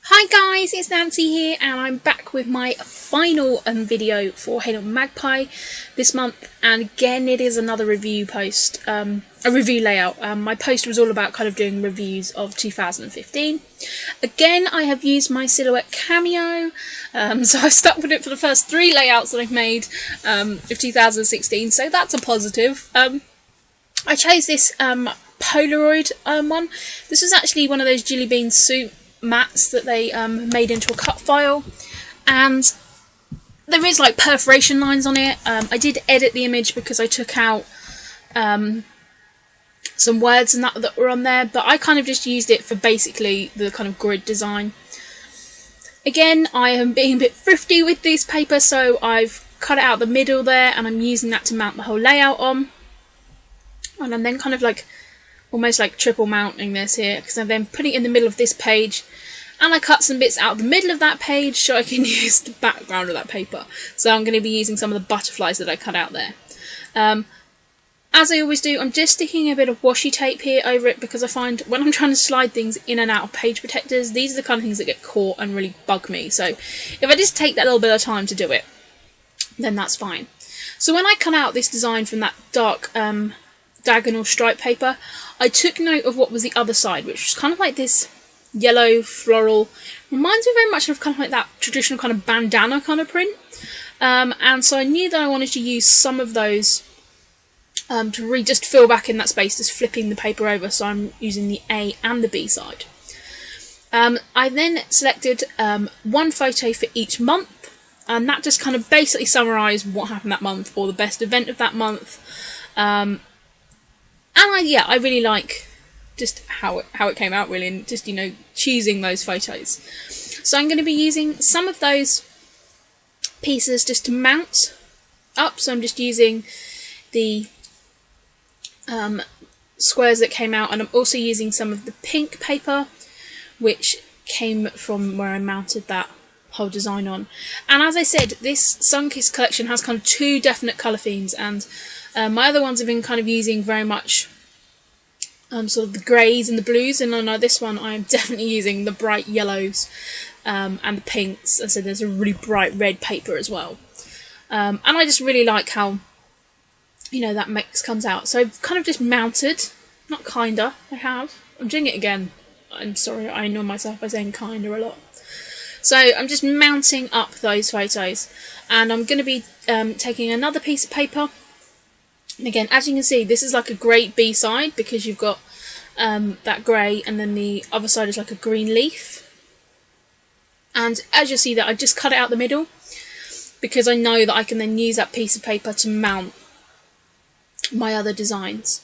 Hi guys, it's Nancy here and I'm back with my final video for Hey Little Magpie this month, and again it is another review post, a review layout. My post was all about kind of doing reviews of 2015. Again, I have used my silhouette cameo, so I stuck with it for the first 3 layouts that I've made of 2016, so that's a positive. I chose this Polaroid one. This was actually one of those Jelly Bean soup mats that they made into a cut file, and there is like perforation lines on it. I did edit the image because I took out some words and that were on there, but I kind of just used it for basically the kind of grid design. Again, I am being a bit thrifty with this paper, so I've cut it out the middle there and I'm using that to mount the whole layout on, and I'm then kind of like almost like triple mounting this here, because I'm then putting it in the middle of this page, and I cut some bits out of the middle of that page so I can use the background of that paper. So I'm going to be using some of the butterflies that I cut out there. As I always do, I'm just sticking a bit of washi tape here over it, because I find when I'm trying to slide things in and out of page protectors, these are the kind of things that get caught and really bug me. So if I just take that little bit of time to do it, then that's fine. So when I cut out this design from that dark diagonal stripe paper, I took note of what was the other side, which was kind of like this yellow floral, reminds me very much of kind of like that traditional kind of bandana kind of print, and so I knew that I wanted to use some of those to really just fill back in that space, just flipping the paper over, so I'm using the A and the B side. I then selected one photo for each month, and that just kind of basically summarised what happened that month, or the best event of that month. And I really like just how it came out, really, and just, you know, choosing those photos. So I'm going to be using some of those pieces just to mount up. So I'm just using the squares that came out, and I'm also using some of the pink paper, which came from where I mounted that whole design on. And as I said, this Sunkissed collection has kind of 2 definite colour themes, and my other ones have been kind of using very much sort of the greys and the blues, and on this one I'm definitely using the bright yellows and the pinks, and so there's a really bright red paper as well. And I just really like how, you know, that mix comes out. So I've kind of just mounted, I'm doing it again, I'm sorry, I annoy myself by saying kinda a lot. So I'm just mounting up those photos, and I'm going to be taking another piece of paper. And again, as you can see, this is like a great B side, because you've got that grey, and then the other side is like a green leaf. And as you'll see that, I just cut it out the middle, because I know that I can then use that piece of paper to mount my other designs.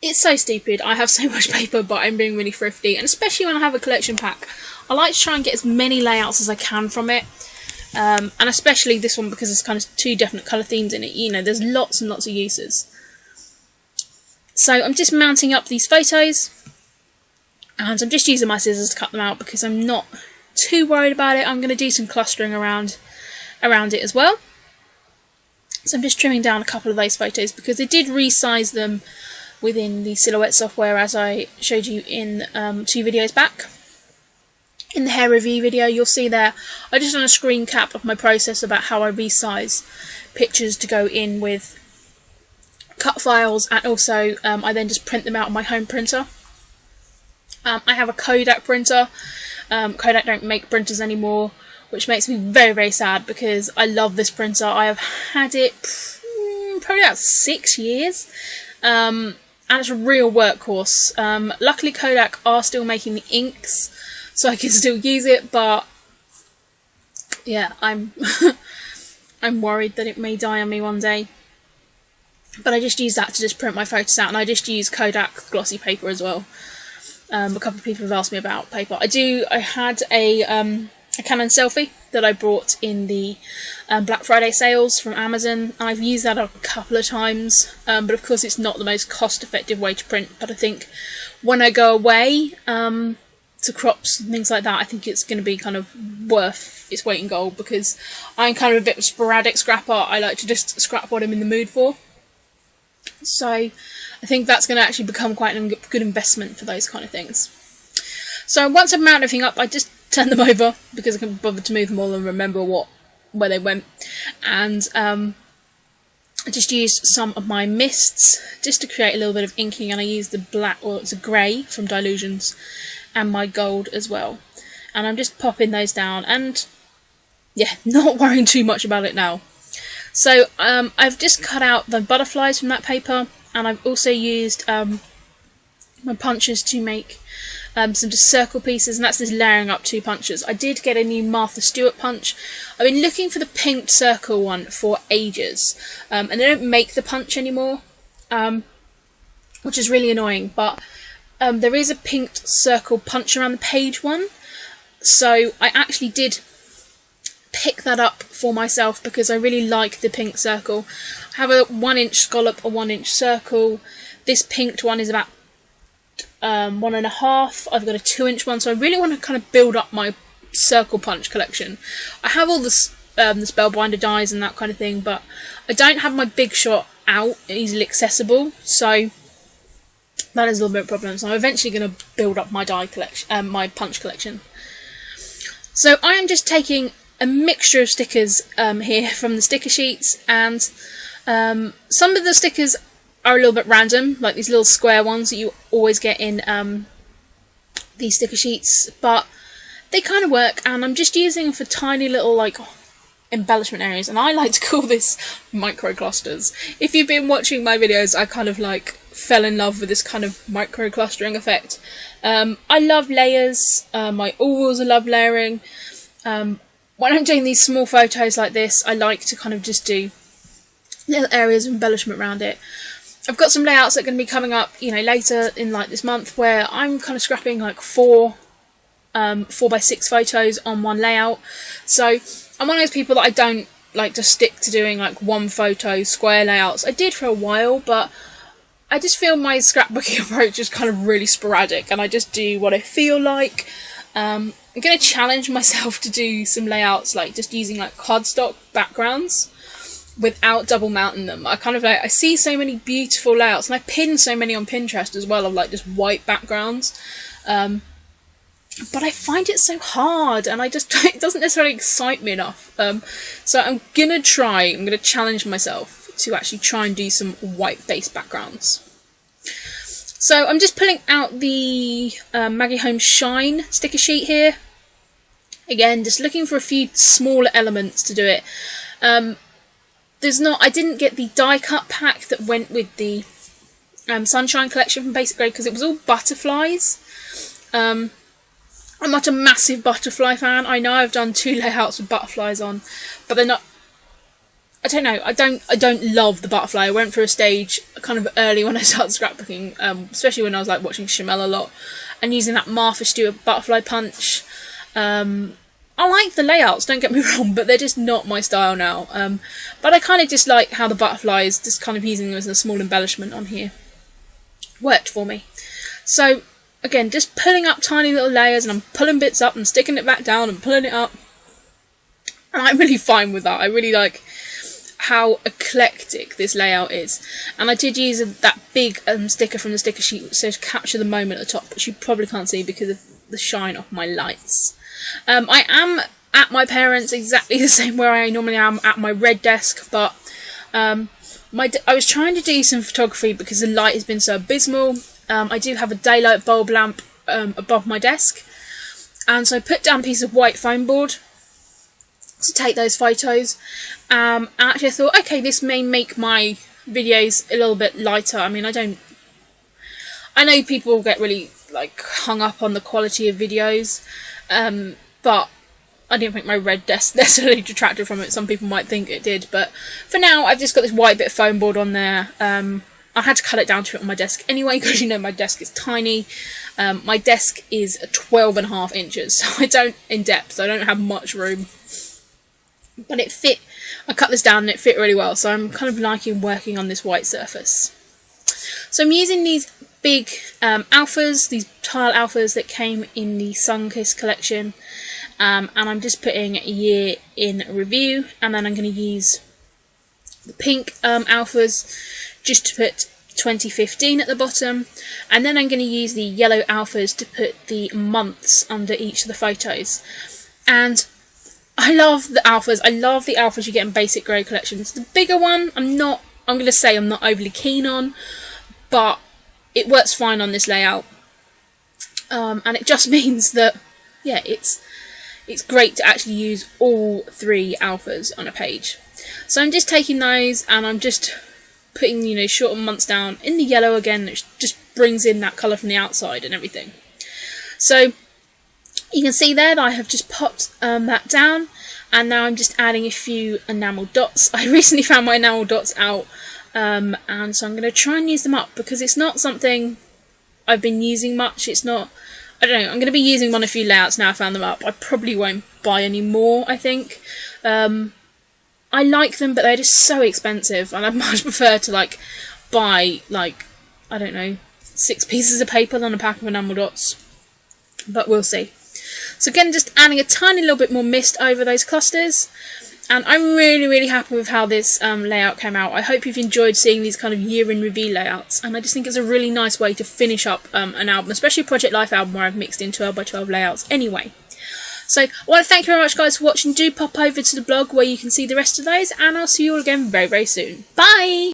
It's so stupid, I have so much paper, but I'm being really thrifty, and especially when I have a collection pack, I like to try and get as many layouts as I can from it. And especially this one, because there's kind of 2 definite colour themes in it, you know, there's lots and lots of uses. So I'm just mounting up these photos, and I'm just using my scissors to cut them out, because I'm not too worried about it. I'm going to do some clustering around it as well. So I'm just trimming down a couple of those photos, because I did resize them within the Silhouette software, as I showed you in 2 videos back. In the hair review video, you'll see there, I just done a screen cap of my process about how I resize pictures to go in with cut files, and also I then just print them out on my home printer. I have a Kodak printer. Kodak don't make printers anymore, which makes me very, very sad, because I love this printer. I have had it probably about 6 years, and it's a real workhorse. Luckily Kodak are still making the inks, so I can still use it, but yeah, I'm I'm worried that it may die on me one day. But I just use that to just print my photos out, and I just use Kodak glossy paper as well. A couple of people have asked me about paper. I had a Canon selfie that I bought in the Black Friday sales from Amazon. I've used that a couple of times, but of course it's not the most cost-effective way to print. But I think when I go away to crops and things like that, I think it's going to be kind of worth its weight in gold, because I'm kind of a bit of a sporadic scrapper. I like to just scrap what I'm in the mood for. So I think that's going to actually become quite a good investment for those kind of things. So once I've mounted everything up, I just turn them over because I can't bother to move them all and remember where they went. And I just used some of my mists just to create a little bit of inking, and I used the black, or it's a grey from Dilutions, and my gold as well. And I'm just popping those down, and yeah, not worrying too much about it now. So I've just cut out the butterflies from that paper, and I've also used my punches to make some just circle pieces, and that's this layering up 2 punches. I did get a new Martha Stewart punch. I've been looking for the pink circle one for ages, and they don't make the punch anymore, which is really annoying, but there is a pink circle punch around the page one, so I actually did pick that up for myself because I really like the pink circle. I have a 1-inch scallop, a 1-inch circle. This pinked one is about 1.5. I've got a 2-inch one, so I really want to kind of build up my circle punch collection. I have all the spellbinder dies and that kind of thing, but I don't have my big shot out easily accessible, so that is a little bit of a problem. So I'm eventually going to build up my die collection, my punch collection. So I am just taking a mixture of stickers here from the sticker sheets, and some of the stickers are a little bit random, like these little square ones that you always get in these sticker sheets, but they kind of work, and I'm just using them for tiny little like embellishment areas, and I like to call this micro clusters. If you've been watching my videos, I kind of like fell in love with this kind of micro clustering effect. I love layers, I always love layering. When I'm doing these small photos like this, I like to kind of just do little areas of embellishment around it. I've got some layouts that are going to be coming up, you know, later in like this month, where I'm kind of scrapping like 4x6 photos on one layout. So I'm one of those people that I don't like to stick to doing like one photo square layouts. I did for a while, but I just feel my scrapbooking approach is kind of really sporadic, and I just do what I feel like. I'm going to challenge myself to do some layouts like just using like cardstock backgrounds without double mounting them. I kind of like, I see so many beautiful layouts, and I pin so many on Pinterest as well of like just white backgrounds, but I find it so hard, and it doesn't necessarily excite me enough. So I'm gonna challenge myself to actually try and do some white based backgrounds. So I'm just pulling out the Maggie Home Shine sticker sheet here. Again, just looking for a few smaller elements to do it. I didn't get the die cut pack that went with the Sunshine collection from Basic Grade because it was all butterflies. I'm not a massive butterfly fan. I know I've done 2 layouts with butterflies on, but they're not. I don't know. I don't love the butterfly. I went through a stage kind of early when I started scrapbooking, especially when I was like watching Chamel a lot and using that Martha Stewart butterfly punch. I like the layouts, don't get me wrong, but they're just not my style now. But I kind of just like how the butterflies, just kind of using them as a small embellishment on here, worked for me. So again, just pulling up tiny little layers, and I'm pulling bits up and sticking it back down and pulling it up. And I'm really fine with that. I really like how eclectic this layout is. And I did use that big sticker from the sticker sheet which says capture the moment at the top, which you probably can't see because of the shine off my lights. I am at my parents' exactly the same where I normally am at my red desk, but I was trying to do some photography because the light has been so abysmal. I do have a daylight bulb lamp above my desk, and so I put down a piece of white foam board to take those photos. And actually I thought, okay, this may make my videos a little bit lighter. I mean, I know people get really like hung up on the quality of videos, but I didn't think my red desk necessarily detracted from it. Some people might think it did, but for now I've just got this white bit of foam board on there. I had to cut it down to fit on my desk anyway, because you know my desk is tiny. My desk is 12.5 inches, so I don't have much room. But it fit. I cut this down and it fit really well, so I'm kind of liking working on this white surface. So I'm using these big alphas, these tile alphas that came in the Sunkiss collection, and I'm just putting year in review, and then I'm going to use the pink alphas just to put 2015 at the bottom, and then I'm going to use the yellow alphas to put the months under each of the photos. And I love the alphas. I love the alphas you get in basic grey collections. The bigger one, I'm not overly keen on, but it works fine on this layout. And it just means that, yeah, it's great to actually use all 3 alphas on a page. So I'm just taking those and I'm just putting, you know, shorter months down in the yellow again, which just brings in that colour from the outside and everything. So you can see there that I have just popped that down, and now I'm just adding a few enamel dots. I recently found my enamel dots out, and so I'm going to try and use them up, because it's not something I've been using much. It's not, I don't know, I'm going to be using them on a few layouts now I found them up. I probably won't buy any more, I think. I like them, but they're just so expensive, and I'd much prefer to, like, buy, like, I don't know, 6 pieces of paper than a pack of enamel dots. But we'll see. So again, just adding a tiny little bit more mist over those clusters. And I'm really, really happy with how this layout came out. I hope you've enjoyed seeing these kind of year in review layouts. And I just think it's a really nice way to finish up an album, especially a Project Life album where I've mixed in 12x12 layouts anyway. So I want to thank you very much, guys, for watching. Do pop over to the blog where you can see the rest of those. And I'll see you all again very, very soon. Bye!